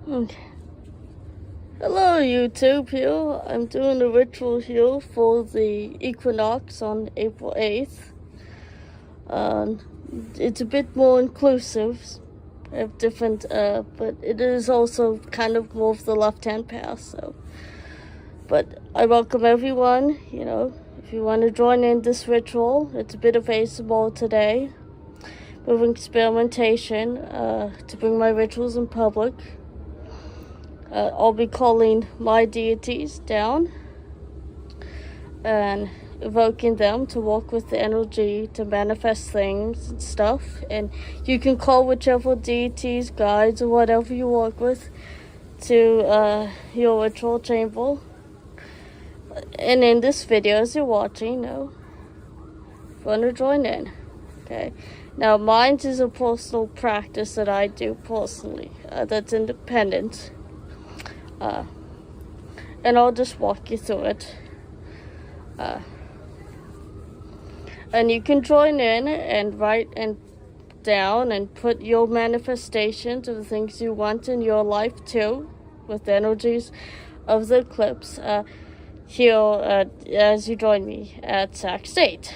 Okay. Hello YouTube here. I'm doing a ritual here for the equinox on April 8th. It's a bit more inclusive of different, but it is also kind of more of the left-hand path, so. But I welcome everyone, if you want to join in this ritual. It's a bit of ASMR today, with experimentation, to bring my rituals in public. I'll be calling my deities down and evoking them to walk with the energy to manifest things and stuff. And you can call whichever deities, guides, or whatever you work with to your ritual chamber. And in this video, as you're watching, want to join in. Okay. Now, mine is a personal practice that I do personally, that's independent. And I'll just walk you through it. And you can join in and write and down and put your manifestations of the things you want in your life too, with the energies of the eclipse, here as you join me at Sac State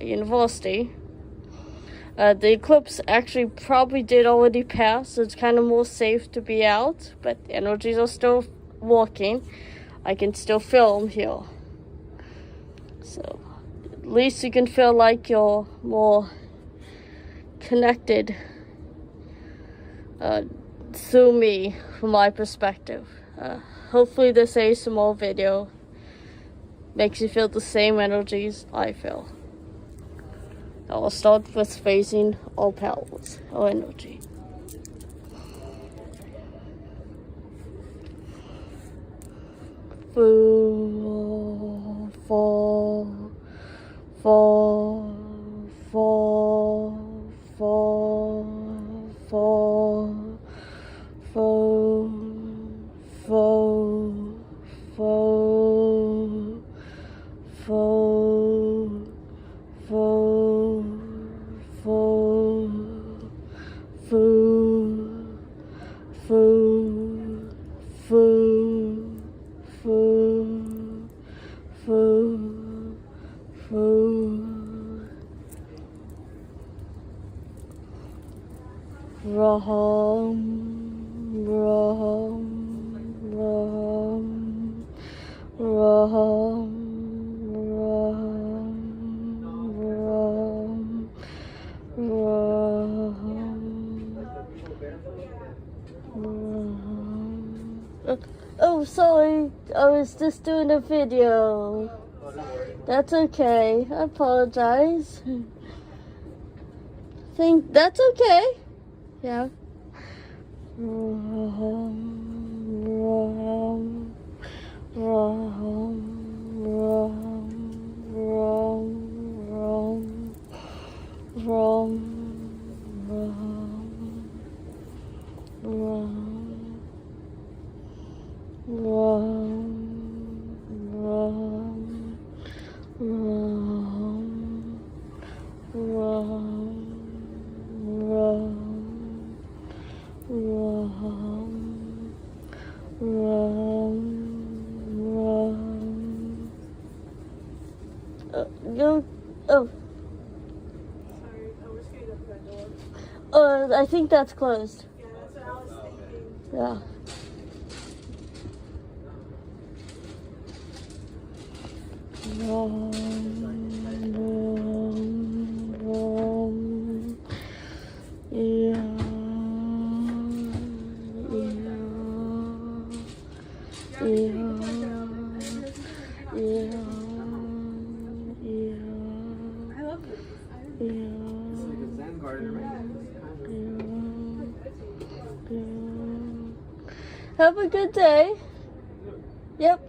University. The eclipse actually probably did already pass, so it's kind of more safe to be out, but the energies are still working. I can still film here. So at least you can feel like you're more connected through me from my perspective. Hopefully this ASMR video makes you feel the same energies I feel. I will start with facing all powers, all energy. Fall, fall, fall, fall, fall, fall, fall, fall, fall, fall, fall, fall, fall, Ram, Ram, Ram, Ram, Ram, Ram, Ram. Oh, sorry, I was just doing a video. That's okay, I apologize. That's okay. Yeah. Ram, Ram, Ram, Ram, Ram, Ram, Ram, Ram, Ram, Ram, Ram, Ram, Ram, Ram, Ram, Ram. No. Oh. Sorry, I was going to open that door. I think that's closed. Yeah, that's what I was thinking. Yeah. Ram, Ram, Ram. Yeah. I love this. It's like a Zen garden right now. Have a good day. Yep.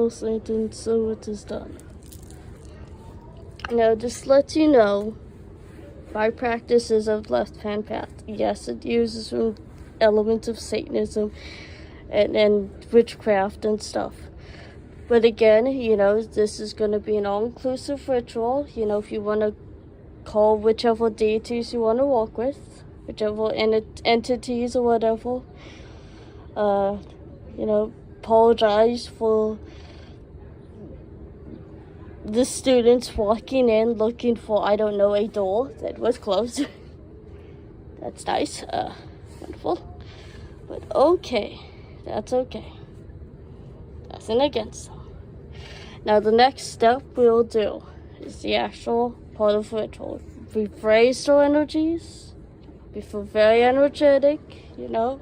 Sentence, so it is done. Now, just let you know, my practices of left hand path, yes, it uses some elements of Satanism and witchcraft and stuff. But again, you know, this is going to be an all-inclusive ritual. You know, if you want to call whichever deities you want to walk with, whichever entities or whatever, you know, apologize for the students walking in looking for, I don't know, a door that was closed. That's nice. Wonderful. But okay. That's okay. Nothing against them. Now the next step we'll do is the actual part of the ritual. We raise our energies. We feel very energetic, you know.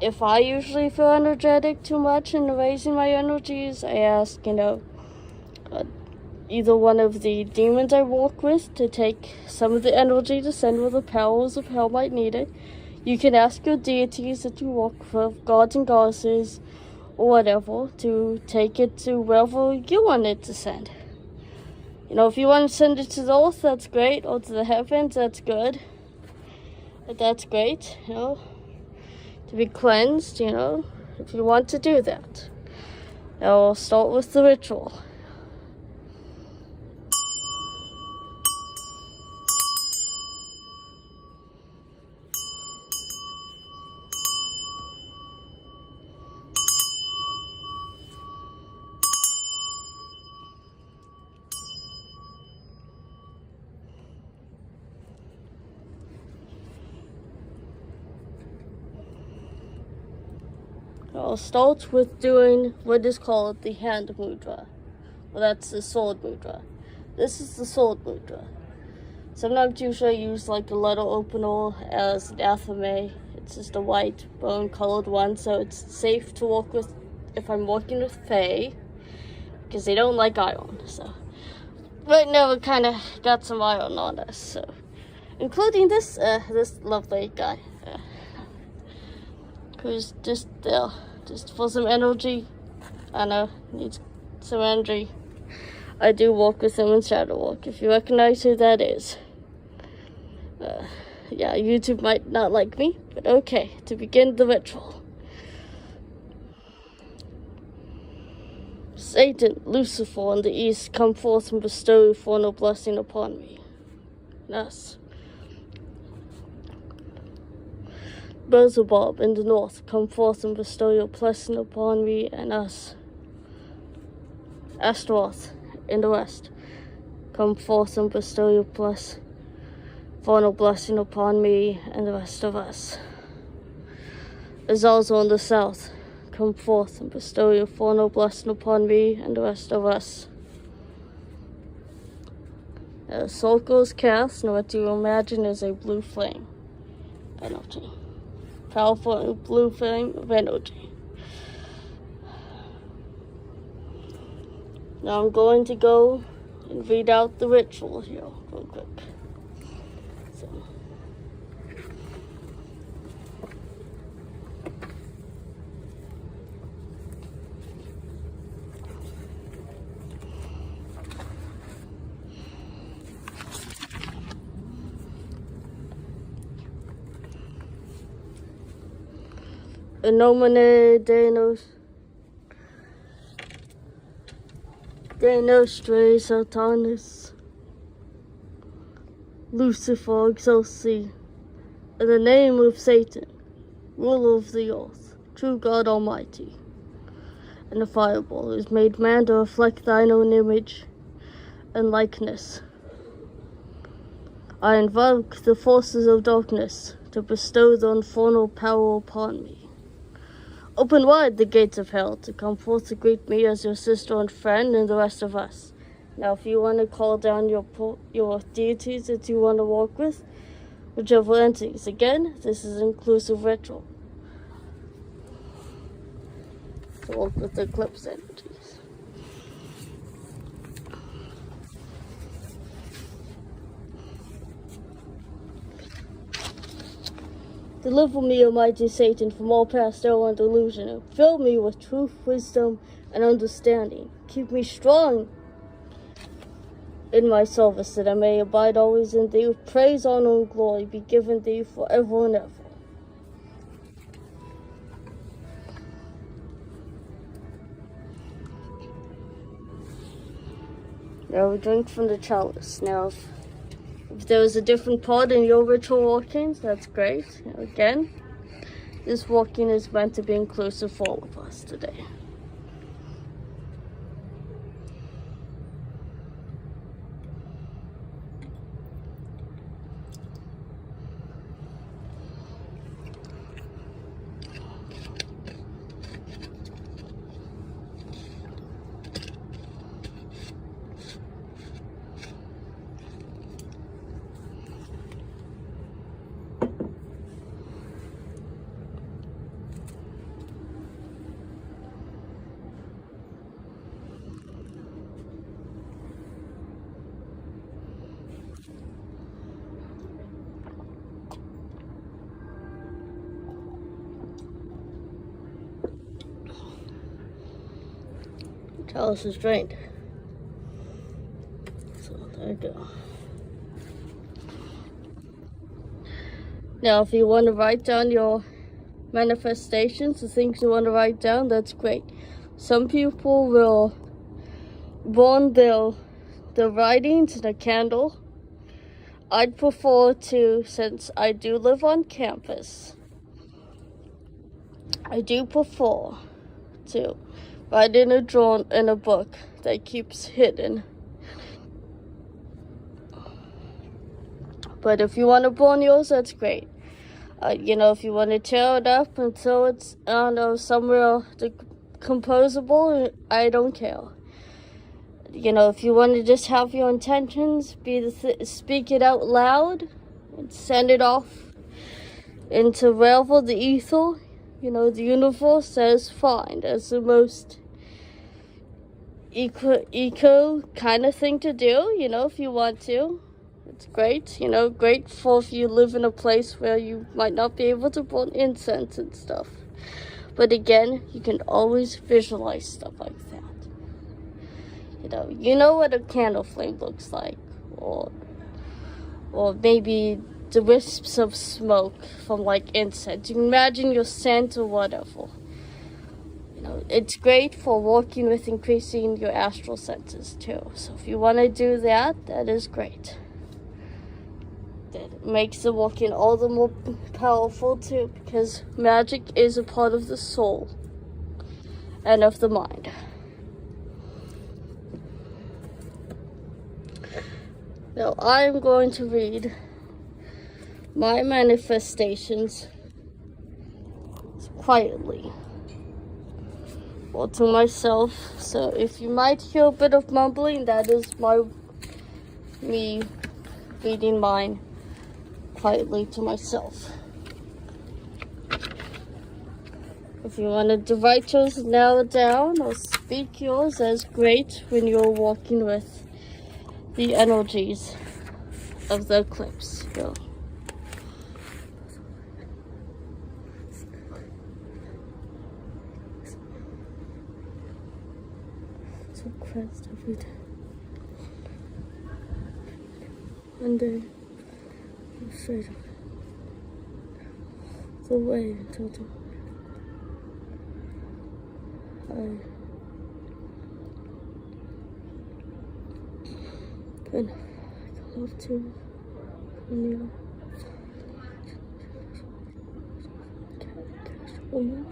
If I usually feel energetic too much in raising my energies, I ask, you know, either one of the demons I walk with to take some of the energy to send where the powers of hell might need it. You can ask your deities that you walk with, gods and goddesses, or whatever, to take it to wherever you want it to send. You know, if you want to send it to the earth, that's great, or to the heavens, that's good. But that's great, you know. To be cleansed, you know, if you want to do that. Now I'll start with the ritual. I'll start with doing what is called the hand mudra. Well, that's the sword mudra. This is the sword mudra. Sometimes usually I use like a letter opener as an athame. It's just a white bone colored one, so it's safe to walk with if I'm walking with Fae, because they don't like iron. So right now we kind of got some iron on us, so including this lovely guy. Who's just there, just for some energy. I know, needs some energy. I do walk with him in Shadow Walk, if you recognize who that is. Yeah, YouTube might not like me, but okay, to begin the ritual. Satan, Lucifer in the east, come forth and bestow your formal blessing upon me. And us. Beelzebub in the north, come forth and bestow your blessing upon me and us. Astaroth in the west, come forth and bestow your formal blessing upon me and the rest of us. Azazel in the south, come forth and bestow your formal blessing upon me and the rest of us. The circle is cast, and what you imagine is a blue flame energy. Powerful blue flame of energy. Now I'm going to go and read out the ritual here real quick. So. In nomine De Nostre Satanis, Lucifer excelsi, in the name of Satan, ruler of the earth, true God Almighty, and the fireball is made man to reflect thine own image and likeness. I invoke the forces of darkness to bestow the infernal power upon me. Open wide the gates of hell to come forth to greet me as your sister and friend and the rest of us. Now, if you want to call down your deities that you want to walk with, whichever entities. Again, this is an inclusive ritual. To walk with the eclipse energies. Deliver me, Almighty Satan, from all past error and delusion, and fill me with truth, wisdom, and understanding. Keep me strong in my service, that I may abide always in thee. Praise, honor, and glory be given thee forever and ever. Now we drink from the chalice. Now, if there was a different part in your ritual walkings, that's great. Again, this walking is meant to be inclusive for all of us today. Chalice is drained. So there you go. Now, if you want to write down your manifestations, the things you want to write down, that's great. Some people will burn their writings in a candle. I'd prefer to, since I do live on campus, I do prefer to write in a book that keeps hidden. But if you want to burn yours, that's great. If you want to tear it up until it's, somewhere decomposable, I don't care. If you want to just have your intentions, speak it out loud and send it off into wherever the ether, the universe says fine. That's the most eco kind of thing to do, if you want to. It's great, great for if you live in a place where you might not be able to burn incense and stuff. But again, you can always visualize stuff like that. You know what a candle flame looks like, or maybe the wisps of smoke from like incense. You can imagine your scent or whatever. it's great for working with increasing your astral senses too. So if you want to do that, that is great. That makes the walking all the more powerful too, because magic is a part of the soul and of the mind. Now I'm going to read my manifestations quietly, or to myself. So if you might hear a bit of mumbling, that is me reading mine quietly to myself. If you wanted to write yours now down or speak yours, that's great when you're walking with the energies of the eclipse. Go. So crest every day. One day, I'm afraid of the way until I love to you cash woman.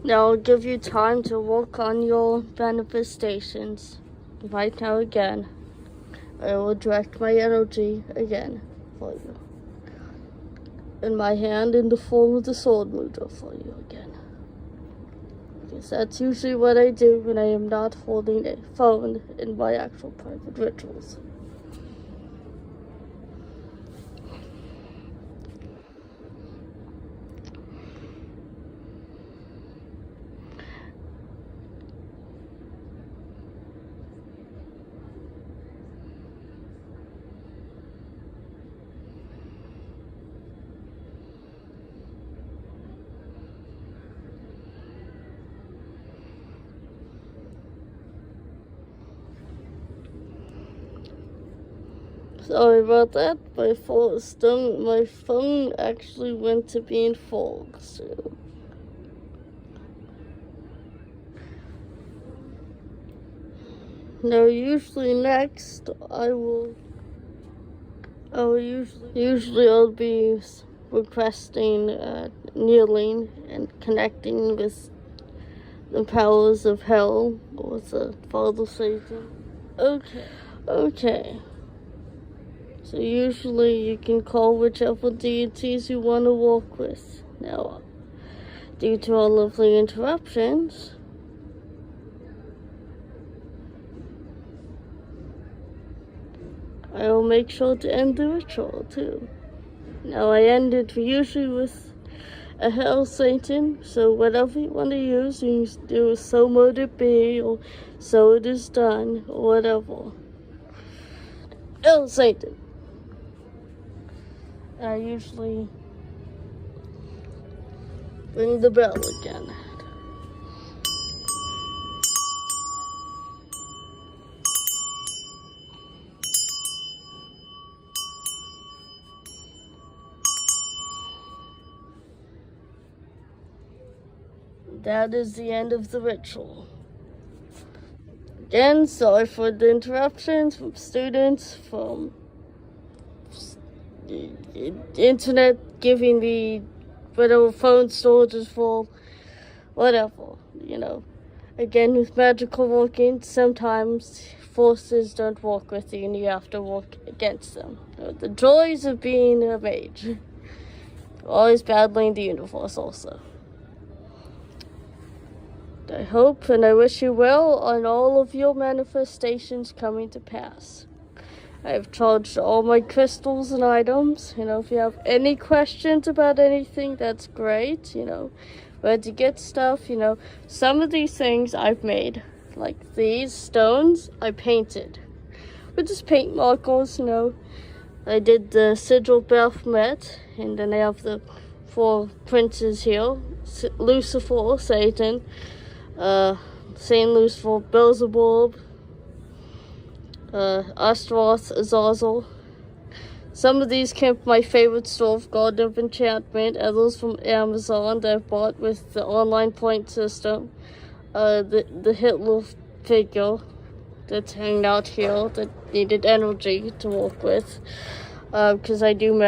Now I'll give you time to work on your manifestations. Right now again, I will direct my energy again for you. And my hand in the form of the sword mudra for you again. Because that's usually what I do when I am not holding a phone in my actual private rituals. Sorry about that. My phone actually went to being full. So. Now, usually next, I'll be requesting kneeling and connecting with the powers of hell or the Father Satan. Okay. So usually you can call whichever deities you want to walk with. Now, due to our lovely interruptions, I will make sure to end the ritual too. Now, I end it usually with a Hail Satan, so whatever you want to use, you can do so mote it be, or so it is done, or whatever. Hail Satan. I usually ring the bell again. That is the end of the ritual. Again, sorry for the interruptions from students, from the internet giving me whatever phone storage is full, whatever, Again, with magical walking, sometimes forces don't walk with you and you have to walk against them. The joys of being a mage. Always battling the universe also. I hope and I wish you well on all of your manifestations coming to pass. I have charged all my crystals and items. If you have any questions about anything, that's great. Where to get stuff, Some of these things I've made, like these stones, I painted. With just paint markers, I did the sigil Baphomet, and then I have the 4 princes here. Lucifer, Satan, Saint Lucifer, Beelzebub, Astaroth, Azazel. Some of these came from my favorite store of Garden of Enchantment, others from Amazon that I bought with the online point system. The Hitler figure that's hanging out here that needed energy to walk with, because I do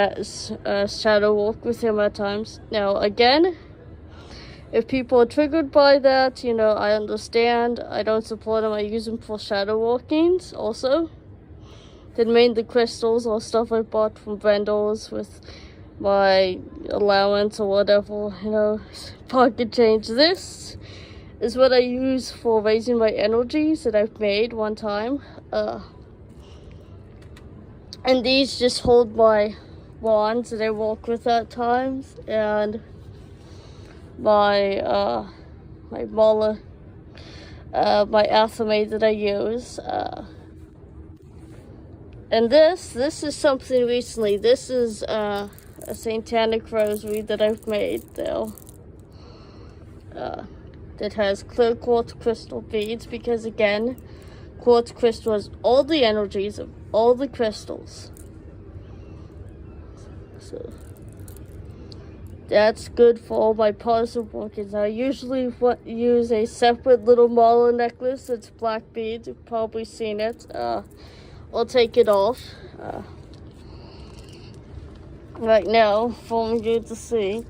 shadow walk with him at times. Now, again, if people are triggered by that, I understand. I don't support them. I use them for shadow walkings also. Then mainly the crystals or stuff I bought from vendors with my allowance or whatever, pocket change. This is what I use for raising my energies that I've made one time. And these just hold my wands that I walk with at times, and my mala, my athame that I use. And this is something recently. This is a satanic rosary that I've made, though. That has clear quartz crystal beads, because again, quartz crystal has all the energies of all the crystals. So that's good for all my partial workings. I usually use a separate little mala necklace that's black beads. You've probably seen it. I'll take it off right now for you to see.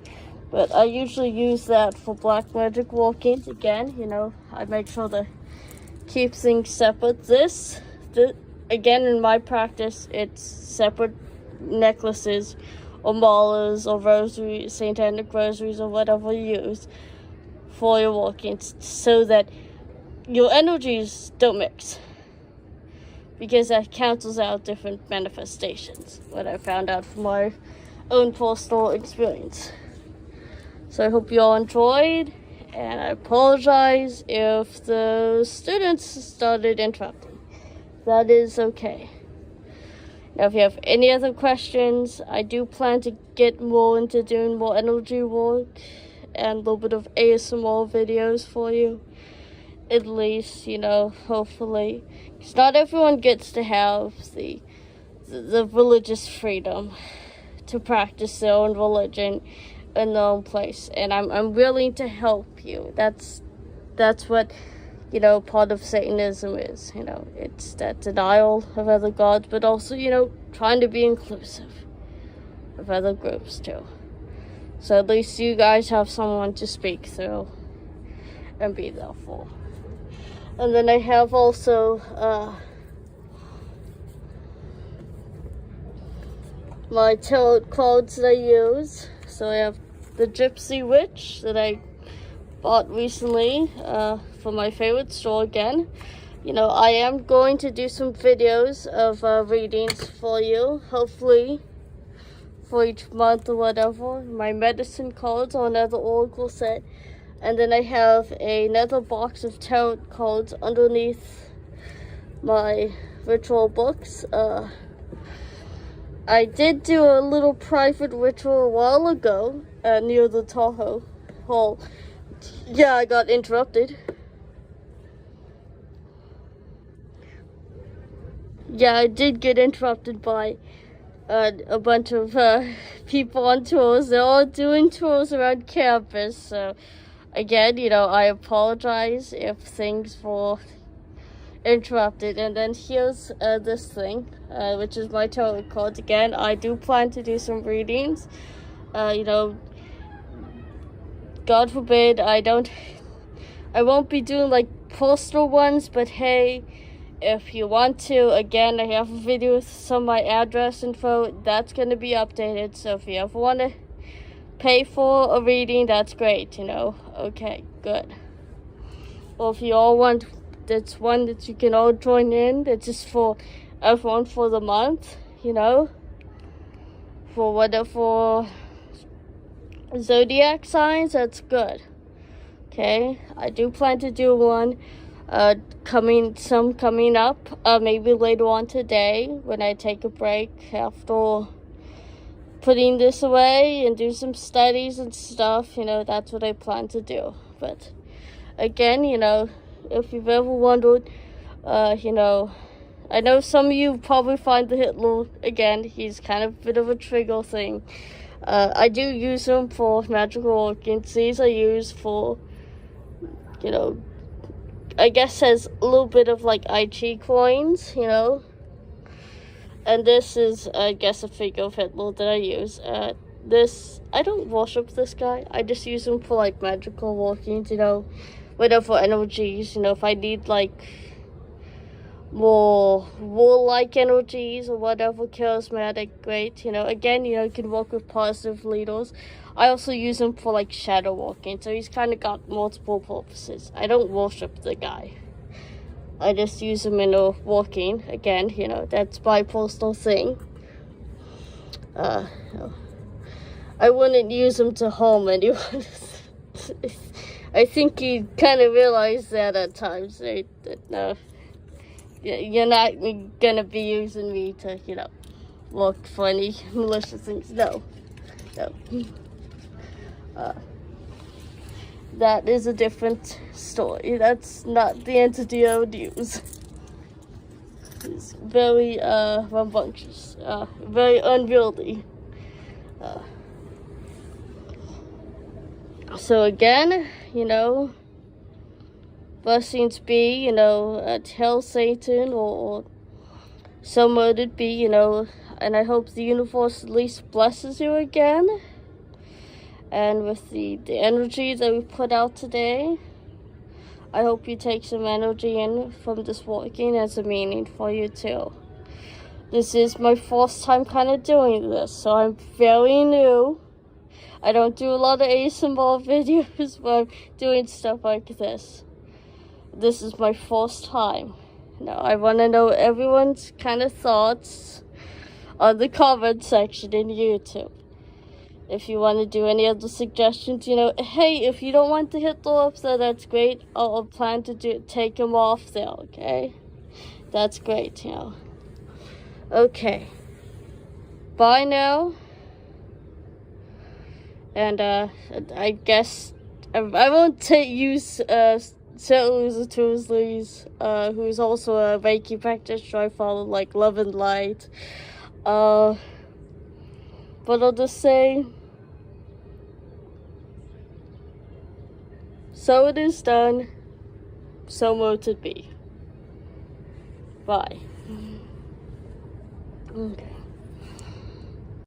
But I usually use that for black magic walking. Again, I make sure to keep things separate. This again, in my practice, it's separate necklaces or malas or rosaries, satanic rosaries or whatever you use for your walking, so that your energies don't mix. Because that cancels out different manifestations, what I found out from my own personal experience. So I hope you all enjoyed, and I apologize if the students started interrupting. That is okay. Now, if you have any other questions, I do plan to get more into doing more energy work and a little bit of ASMR videos for you. At least, hopefully. Because not everyone gets to have the the religious freedom to practice their own religion in their own place, and I'm willing to help you. That's what, you know, part of Satanism is. You know, it's that denial of other gods, but also, you know, trying to be inclusive of other groups too. So at least you guys have someone to speak through and be there for. And then I have also my tarot cards that I use. So I have the Gypsy Witch that I bought recently from my favorite store again. You know, I am going to do some videos of readings for you, hopefully for each month or whatever. My medicine cards or another oracle set. And then I have another box of tarot cards underneath my ritual books. I did do a little private ritual a while ago near the Tahoe Hall. Yeah, I got interrupted. Yeah, I did get interrupted by a bunch of people on tours. They're all doing tours around campus, so again, you know, I apologize if things were interrupted. And then here's this thing, which is my tarot cards. Again, I do plan to do some readings. You know, God forbid I won't be doing like postal ones, but hey, if you want to, again, I have a video with some of my address info. That's going to be updated, so if you ever want to pay for a reading, that's great, you know. Okay, good. Well, if you all want, that's one that you can all join in. That's just for everyone for the month, you know. For whatever zodiac signs, that's good. Okay, I do plan to do one coming up, maybe later on today when I take a break after putting this away and do some studies and stuff. You know, that's what I plan to do. But again, you know, if you've ever wondered, you know, I know some of you probably find the Hitler, again, he's kind of a bit of a trigger thing. I do use him for magical organs. These I use for, you know, I guess has a little bit of like IG coins, you know. And this is, I guess, a figure of Hitler that I use. This, I don't worship this guy. I just use him for like magical workings, you know, whatever energies, you know, if I need like more war-like energies or whatever, charismatic, great, you know. Again, you know, you can work with positive leaders. I also use him for like shadow walking, so he's kind of got multiple purposes. I don't worship the guy. I just use him in a walking. Again, you know, that's my personal thing. I wouldn't use him to harm anyone. I think he kind of realized that at times. That no, you're not gonna be using me to, you know, look for any malicious things. No. That is a different story. That's not the entity I would use. It's very rambunctious, very unwieldy. So again, you know, blessings be, you know, tell Satan or so mote it be, you know, and I hope the universe at least blesses you again. And with the energy that we put out today, I hope you take some energy in from this working as a meaning for you too. This is my first time kind of doing this, so I'm very new. I don't do a lot of ASMR videos where I'm doing stuff like this. This is my first time. Now, I want to know everyone's kind of thoughts on the comment section in YouTube. If you want to do any other suggestions, you know, hey, if you don't want to hit the up there, that's great. I'll plan to take them off there, okay? That's great, you know. Okay. Bye now. And I guess I won't use Settlers Tuesdays, who's also a Reiki practitioner. I follow like Love and Light. But I'll just say, so it is done, so mote it be. Bye. Okay.